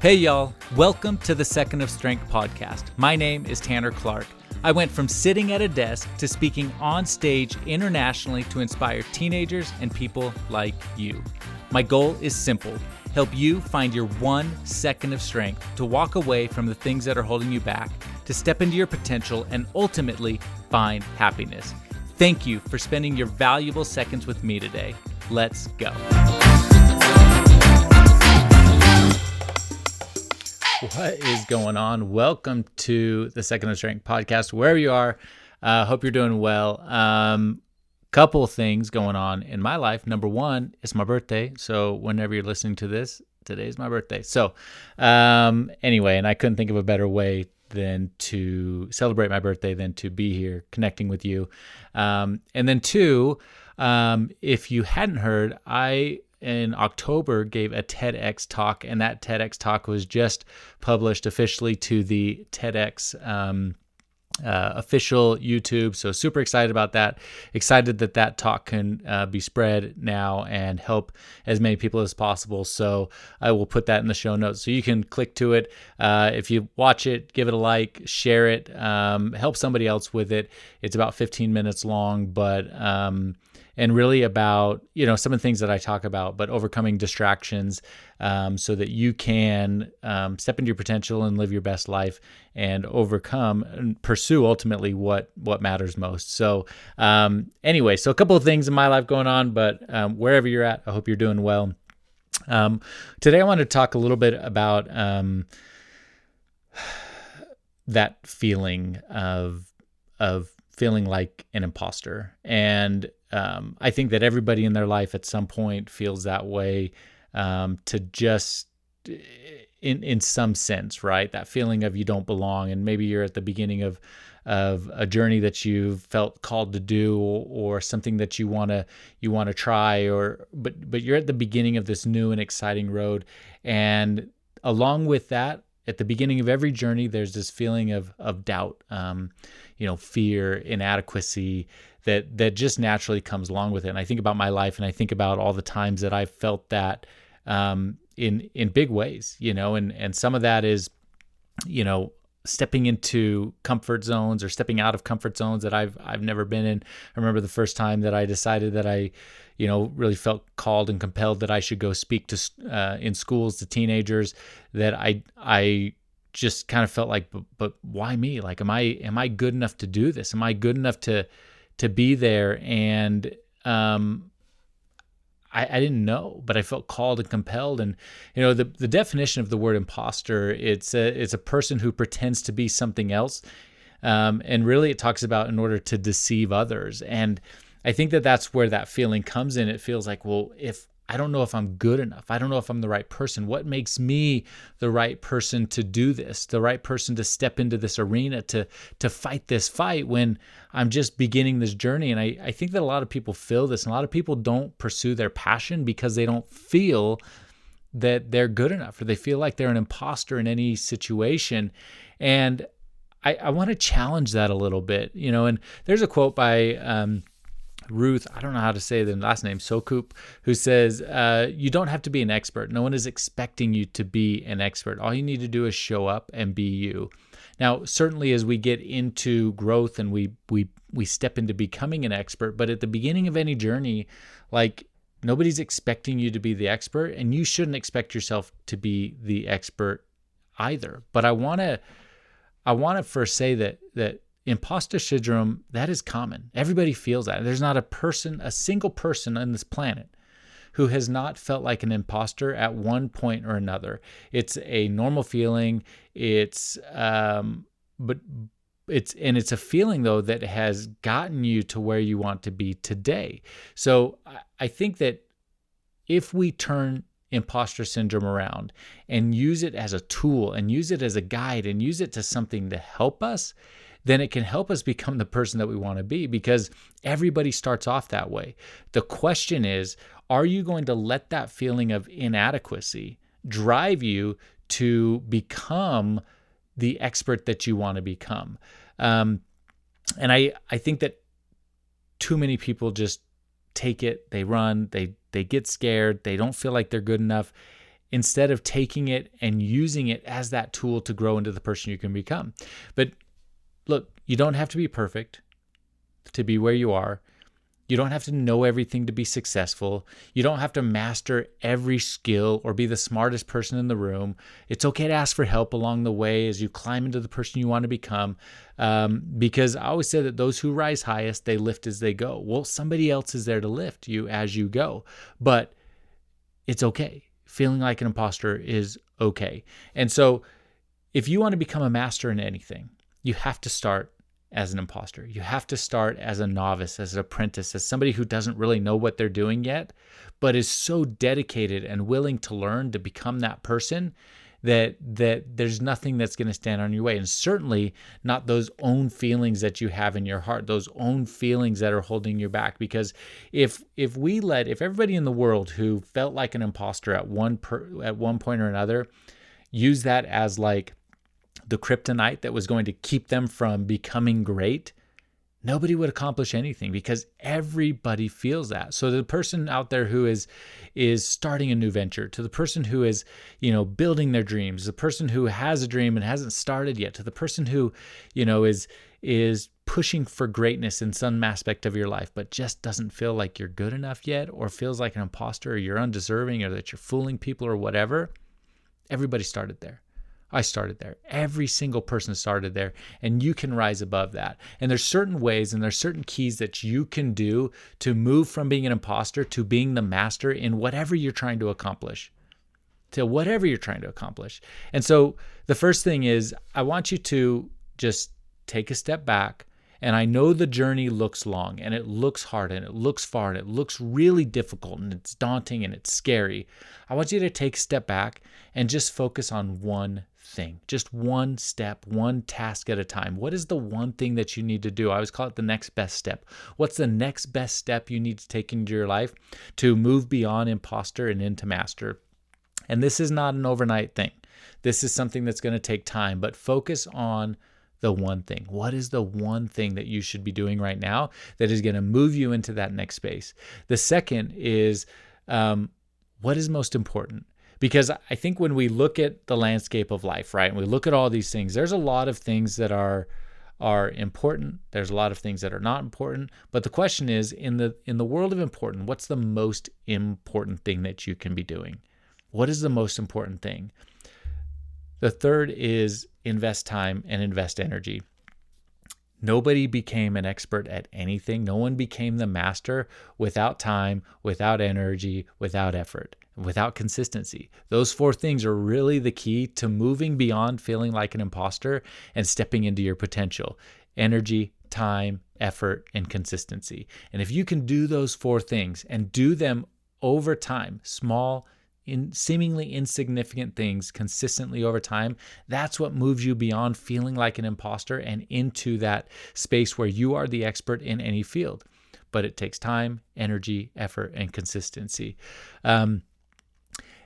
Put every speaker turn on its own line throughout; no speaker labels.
Hey y'all, welcome to the Second of Strength podcast. My name is Tanner Clark. I went from sitting at a desk to speaking on stage internationally to inspire teenagers and people like you. My goal is simple: help you find your 1 second of strength to walk away from the things that are holding you back, to step into your potential, and ultimately find happiness. Thank you for spending your valuable seconds with me today. Let's go. What is going on? Welcome to the Second of Strength podcast. Wherever you are, hope you're doing well. Couple things going on in my life. Number one, it's my birthday. So whenever you're listening to this, today's my birthday. So anyway, and I couldn't think of a better way than to celebrate my birthday than to be here connecting with you. And then two, if you hadn't heard, I in October gave a TEDx talk, and that TEDx talk was just published officially to the TEDx official YouTube. So super excited about that. Excited that that talk can be spread now and help as many people as possible. So I will put that in the show notes so you can click to it. If you watch it, give it a like, share it, help somebody else with it. It's about 15 minutes long, but and really about, some of the things that I talk about, but overcoming distractions so that you can step into your potential and live your best life and overcome and pursue ultimately what matters most. So anyway, so a couple of things in my life going on, but wherever you're at, I hope you're doing well. Today I want to talk a little bit about that feeling of feeling like an imposter. And I think that everybody in their life at some point feels that way, to just in some sense, right? That feeling of you don't belong, and maybe you're at the beginning of a journey that you felt called to do, or something that you want to try, but you're at the beginning of this new and exciting road. And along with that, at the beginning of every journey, there's this feeling of doubt, fear, inadequacy, that just naturally comes along with it. And I think about my life, and I think about all the times that I've felt that in big ways, and some of that is, stepping into comfort zones or stepping out of comfort zones that I've never been in. I remember the first time that I decided that I, really felt called and compelled that I should go speak to in schools to teenagers, that I just kind of felt like, but why me? Like, am I good enough to do this? Am I good enough to be there? And I didn't know, but I felt called and compelled. And the definition of the word imposter, it's a person who pretends to be something else, and really it talks about in order to deceive others. And I think that that's where that feeling comes in. It feels like, well, if I don't know if I'm good enough, I don't know if I'm the right person. What makes me the right person to do this, the right person to step into this arena, to fight this fight when I'm just beginning this journey? And I think that a lot of people feel this, and a lot of people don't pursue their passion because they don't feel that they're good enough, or they feel like they're an imposter in any situation. And I want to challenge that a little bit, and there's a quote by Ruth, I don't know how to say the last name, Sokup, who says, you don't have to be an expert. No one is expecting you to be an expert. All you need to do is show up and be you. Now, certainly as we get into growth and we step into becoming an expert, but at the beginning of any journey, like, nobody's expecting you to be the expert, and you shouldn't expect yourself to be the expert either. But I want to first say that imposter syndrome, that is common. Everybody feels that. There's not a single person on this planet who has not felt like an imposter at one point or another. It's a normal feeling. It's a feeling though that has gotten you to where you want to be today. So I think that if we turn imposter syndrome around and use it as a tool and use it as a guide and use it to something to help us, then it can help us become the person that we want to be, because everybody starts off that way. The question is, are you going to let that feeling of inadequacy drive you to become the expert that you want to become? And I think that too many people just take it, they run, they get scared, they don't feel like they're good enough, instead of taking it and using it as that tool to grow into the person you can become. But look, you don't have to be perfect to be where you are. You don't have to know everything to be successful. You don't have to master every skill or be the smartest person in the room. It's okay to ask for help along the way as you climb into the person you want to become. Because I always say that those who rise highest, they lift as they go. Well, somebody else is there to lift you as you go. But it's okay. Feeling like an imposter is okay. And so if you want to become a master in anything, you have to start as an imposter. You have to start as a novice, as an apprentice, as somebody who doesn't really know what they're doing yet, but is so dedicated and willing to learn to become that person that there's nothing that's going to stand on your way. And certainly not those own feelings that you have in your heart, those own feelings that are holding you back. Because if everybody in the world who felt like an imposter at one point or another use that as like the kryptonite that was going to keep them from becoming great, nobody would accomplish anything, because everybody feels that. So the person out there who is starting a new venture, to the person who is, building their dreams, the person who has a dream and hasn't started yet, to the person who, is pushing for greatness in some aspect of your life, but just doesn't feel like you're good enough yet, or feels like an imposter, or you're undeserving, or that you're fooling people or whatever. Everybody started there. I started there. Every single person started there, and you can rise above that. And there's certain ways and there's certain keys that you can do to move from being an imposter to being the master in whatever you're trying to accomplish. And so the first thing is, I want you to just take a step back. And I know the journey looks long, and it looks hard, and it looks far, and it looks really difficult, and it's daunting, and it's scary. I want you to take a step back and just focus on one thing, just one step, one task at a time. What is the one thing that you need to do? I always call it the next best step. What's the next best step you need to take into your life to move beyond imposter and into master? And this is not an overnight thing. This is something that's going to take time, but focus on the one thing. What is the one thing that you should be doing right now that is going to move you into that next space? The second is, what is most important? Because I think when we look at the landscape of life, right, and we look at all these things, there's a lot of things that are important. There's a lot of things that are not important. But the question is, in the world of important, what's the most important thing that you can be doing? What is the most important thing? The third is invest time and invest energy. Nobody became an expert at anything. No one became the master without time, without energy, without effort, without consistency. Those four things are really the key to moving beyond feeling like an imposter and stepping into your potential. Energy, time, effort, and consistency. And if you can do those four things and do them over time, small, seemingly insignificant things consistently over time, that's what moves you beyond feeling like an imposter and into that space where you are the expert in any field. But it takes time, energy, effort, and consistency. And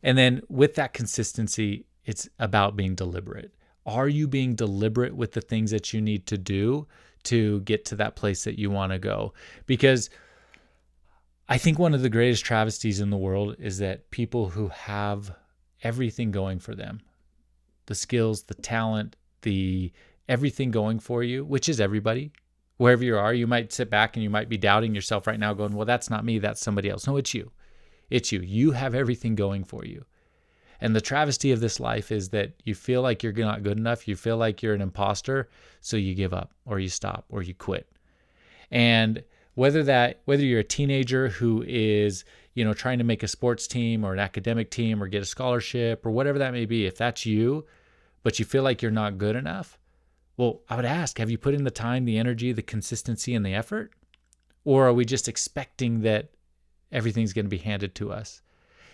then with that consistency, it's about being deliberate. Are you being deliberate with the things that you need to do to get to that place that you want to go? Because I think one of the greatest travesties in the world is that people who have everything going for them, the skills, the talent, the everything going for you, which is everybody, wherever you are, you might sit back and you might be doubting yourself right now going, well, that's not me, that's somebody else. No, it's you. It's you. You have everything going for you. And the travesty of this life is that you feel like you're not good enough. You feel like you're an imposter. So you give up, or you stop, or you quit. And whether you're a teenager who is, trying to make a sports team or an academic team or get a scholarship or whatever that may be, if that's you, but you feel like you're not good enough, well, I would ask, have you put in the time, the energy, the consistency, and the effort? Or are we just expecting that everything's going to be handed to us?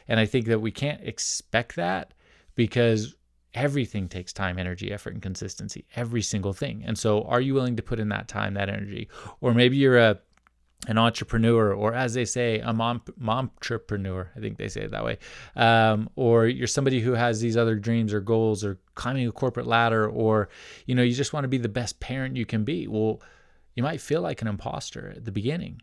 And I think that we can't expect that, because everything takes time, energy, effort, and consistency, every single thing. And so are you willing to put in that time, that energy? Or maybe you're an entrepreneur, or as they say, a momtrepreneur. I think they say it that way. Or you're somebody who has these other dreams or goals, or climbing a corporate ladder, or, you just want to be the best parent you can be. Well, you might feel like an imposter at the beginning,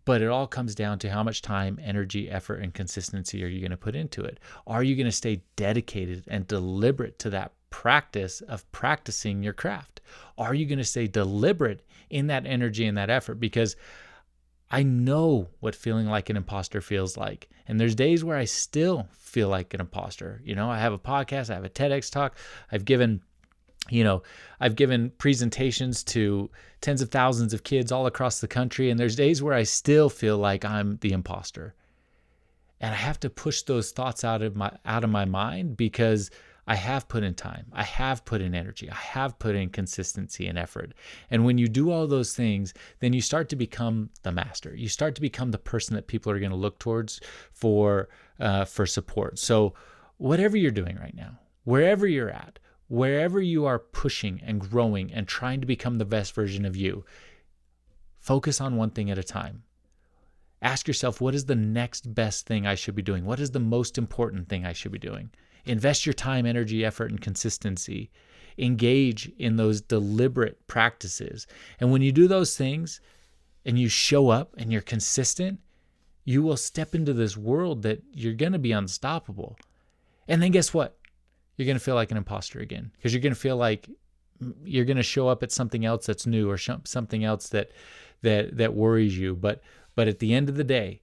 But it all comes down to how much time, energy, effort, and consistency are you going to put into it? Are you going to stay dedicated and deliberate to that practice of practicing your craft? Are you going to stay deliberate in that energy and that effort? Because I know what feeling like an imposter feels like. And there's days where I still feel like an imposter. I have a podcast, I have a TEDx talk, I've given presentations to tens of thousands of kids all across the country, and there's days where I still feel like I'm the imposter. And I have to push those thoughts out of my mind, because I have put in time, I have put in energy, I have put in consistency and effort. And when you do all those things, then you start to become the master. You start to become the person that people are going to look towards for support. So whatever you're doing right now, wherever you're at, wherever you are pushing and growing and trying to become the best version of you, focus on one thing at a time. Ask yourself, what is the next best thing I should be doing? What is the most important thing I should be doing? Invest your time, energy, effort, and consistency. Engage in those deliberate practices. And when you do those things and you show up and you're consistent, you will step into this world that you're going to be unstoppable. And then guess what? You're going to feel like an imposter again, because you're going to feel like you're going to show up at something else that's new, or something else that worries you. But at the end of the day,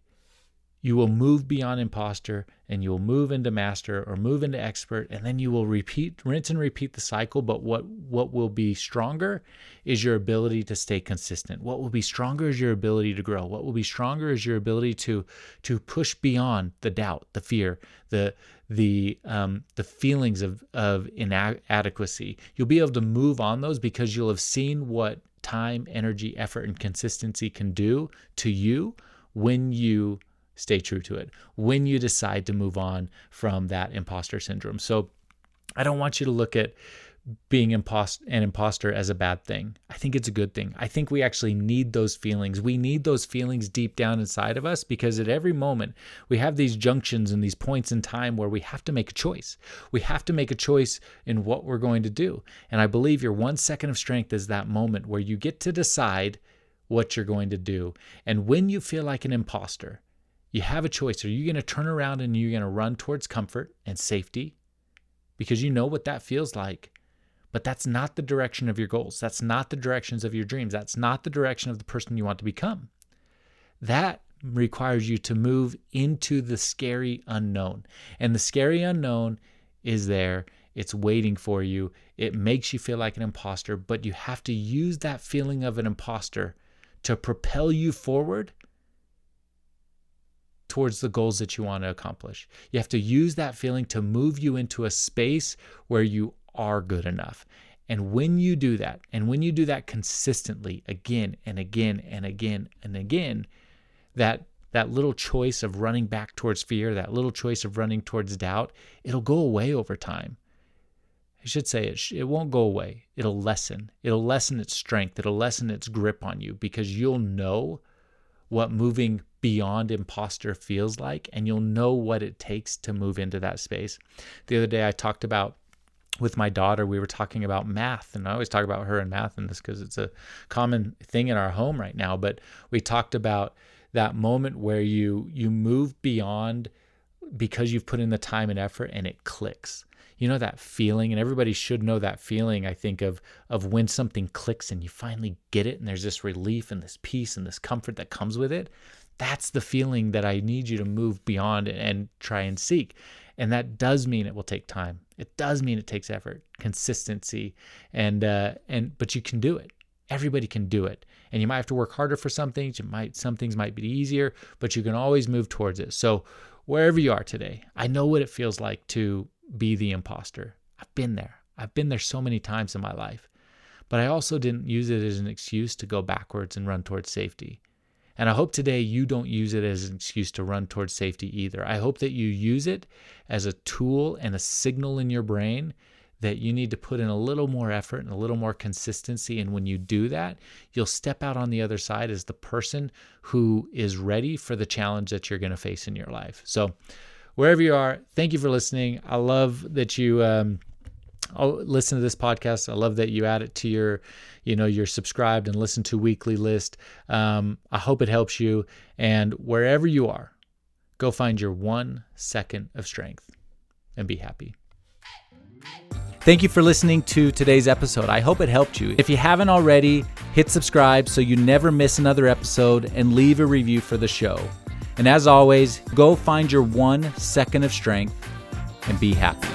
you will move beyond imposter, and you will move into master, or move into expert, and then you will rinse and repeat the cycle. But what will be stronger is your ability to stay consistent. What will be stronger is your ability to grow. What will be stronger is your ability to push beyond the doubt, the fear, the feelings of inadequacy. You'll be able to move on those, because you'll have seen what time, energy, effort, and consistency can do to you when you stay true to it, when you decide to move on from that imposter syndrome. So I don't want you to look at being an imposter as a bad thing. I think it's a good thing. I think we actually need those feelings. We need those feelings deep down inside of us, because at every moment we have these junctions and these points in time where we have to make a choice. We have to make a choice in what we're going to do. And I believe your 1 second of strength is that moment where you get to decide what you're going to do. And when you feel like an imposter, you have a choice. Are you going to turn around and you're going to run towards comfort and safety, because you know what that feels like? But that's not the direction of your goals. That's not the directions of your dreams. That's not the direction of the person you want to become. That requires you to move into the scary unknown. And the scary unknown is there. It's waiting for you. It makes you feel like an imposter, but you have to use that feeling of an imposter to propel you forward towards the goals that you want to accomplish. You have to use that feeling to move you into a space where you are good enough. And when you do that, and when you do that consistently again and again and again and again, that little choice of running back towards fear, that little choice of running towards doubt, it'll go away over time. I should say it won't go away. It'll lessen. It'll lessen its strength. It'll lessen its grip on you, because you'll know what moving beyond imposter feels like, and you'll know what it takes to move into that space. The other day I talked about, with my daughter, we were talking about math, and I always talk about her and math in this because it's a common thing in our home right now. But we talked about that moment where you move beyond because you've put in the time and effort, and it clicks. You know that feeling, and everybody should know that feeling, I think, of when something clicks and you finally get it, and there's this relief and this peace and this comfort that comes with it. That's the feeling that I need you to move beyond and try and seek. And that does mean it will take time. It does mean it takes effort, consistency, but you can do it. Everybody can do it. And you might have to work harder for some things. Some things might be easier, but you can always move towards it. So wherever you are today, I know what it feels like to be the imposter. I've been there. I've been there so many times in my life. But I also didn't use it as an excuse to go backwards and run towards safety. And I hope today you don't use it as an excuse to run towards safety either. I hope that you use it as a tool and a signal in your brain that you need to put in a little more effort and a little more consistency. And when you do that, you'll step out on the other side as the person who is ready for the challenge that you're going to face in your life. So wherever you are, thank you for listening. I love that you listen to this podcast. I love that you add it to your subscribed and listen to weekly list. I hope it helps you. And wherever you are, go find your 1 second of strength and be happy. Thank you for listening to today's episode. I hope it helped you. If you haven't already, hit subscribe so you never miss another episode, and leave a review for the show. And as always, go find your 1 second of strength and be happy.